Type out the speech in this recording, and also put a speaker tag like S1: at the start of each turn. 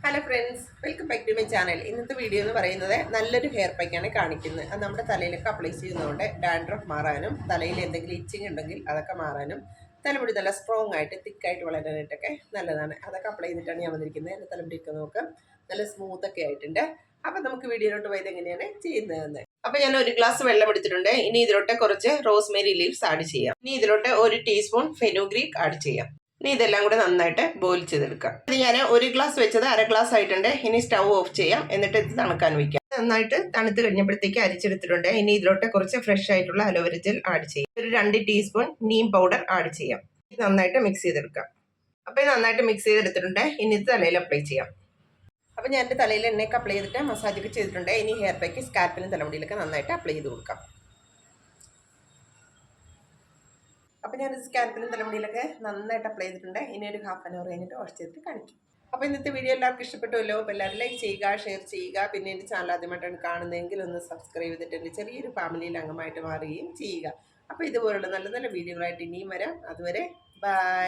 S1: Hello friends, welcome back to my channel. ഇന്നത്തെ video എന്ന് പറയുന്നത് നല്ലൊരു ഹെയർ പാക്കാണ് കാണിക്കുന്നത്. അത് നമ്മുടെ തലയിലൊക്കെ അപ്ലൈ ചെയ്യുന്നതുകൊണ്ട് ഡാൻഡ്രഫ് മാറാനും തലയിൽ എന്തെങ്കിലും ഇച്ചിങ് ഉണ്ടെങ്കിൽ അതൊക്കെ മാറാനും തലമുടി നല്ല സ്ട്രോങ് ആയിട്ട് തിക്കായിട്ട് വളരാനായിട്ടൊക്കെ നല്ലതാണ്. അതൊക്കെ അപ്ലൈ ചെയ്തിട്ടാണ് ഞാൻ വന്നിരിക്കുന്നത്. എൻ്റെ തലമുടിയൊക്കെ നോക്കാം, നല്ല സ്മൂത്തൊക്കെ ആയിട്ടുണ്ട്. അപ്പം നമുക്ക് വീഡിയോയിലോട്ട് പോയത് എങ്ങനെയാണ് ചെയ്യുന്നതെന്ന്. അപ്പം ഞാൻ 1 ഗ്ലാസ് വെള്ളം എടുത്തിട്ടുണ്ട്. ഇനി ഇതിലോട്ട് കുറച്ച് റോസ്മേരി ലീവ്സ് ആഡ് ചെയ്യാം. ഇനി ഇതിലോട്ട് 1 ടീസ്പൂൺ ഫെനുഗ്രീക്ക് ആഡ് ചെയ്യാം. ഇനി ഇതെല്ലാം കൂടെ നന്നായിട്ട് ബോയിൽ ചെയ്തെടുക്കാം. ഇത് ഞാൻ 1 ഗ്ലാസ് വെച്ചത് 1/2 ഗ്ലാസ് ആയിട്ടുണ്ട്. ഇനി സ്റ്റൗ ഓഫ് ചെയ്യാം, എന്നിട്ട് ഇത് തണുക്കാൻ വയ്ക്കാം. നന്നായിട്ട് തണുത്ത് കഴിഞ്ഞപ്പോഴത്തേക്ക് അരിച്ചെടുത്തിട്ടുണ്ട്. ഇനി ഇതിലോട്ട് കുറച്ച് ഫ്രഷ് ആയിട്ടുള്ള അലോവേര ജെൽ ആഡ് ചെയ്യാം. ഒരു 2 ടീസ്പൂൺ നീം പൗഡർ ആഡ് ചെയ്യാം. ഇത് നന്നായിട്ട് മിക്സ് ചെയ്തെടുക്കാം. അപ്പോൾ ഇത് നന്നായിട്ട് മിക്സ് ചെയ്തെടുത്തിട്ടുണ്ട്. ഇനി ഇത് തലയിൽ അപ്ലൈ ചെയ്യാം. അപ്പോൾ ഞാൻ എൻ്റെ തലയിൽ എണ്ണയൊക്കെ അപ്ലൈ ചെയ്തിട്ട് മസാജൊക്കെ ചെയ്തിട്ടുണ്ട്. ഇനി ഹെയർ പാക്ക് സ്കാൽപ്പിലും തലമുടിയിലൊക്കെ നന്നായിട്ട് അപ്ലൈ ചെയ്ത് കൊടുക്കാം. അപ്പോൾ ഞാൻ സ്കാൽപ്പിലും തലമുടിയിലൊക്കെ നന്നായിട്ട് അപ്ലൈ ചെയ്തിട്ടുണ്ട്. ഇനി ഒരു ഹാഫ് ആൻ അവർ കഴിഞ്ഞിട്ട് വാഷ് ചെയ്തിട്ട് കാണിക്കും. അപ്പോൾ ഇന്നത്തെ വീഡിയോ എല്ലാവർക്കും ഇഷ്ടപ്പെട്ടുവല്ലോ. അപ്പോൾ എല്ലാവരും ലൈക്ക് ചെയ്യുക, ഷെയർ ചെയ്യുക. പിന്നെ എൻ്റെ ചാനൽ ആദ്യമായിട്ടാണ് കാണുന്നതെങ്കിൽ ഒന്ന് സബ്സ്ക്രൈബ് ചെയ്തിട്ട് എൻ്റെ ചെറിയൊരു ഫാമിലിയിൽ അംഗമായിട്ട് മാറുകയും ചെയ്യുക. അപ്പോൾ ഇതുപോലുള്ള നല്ല നല്ല വീഡിയോകളായിട്ട് ഇനിയും വരാം. അതുവരെ ബൈ.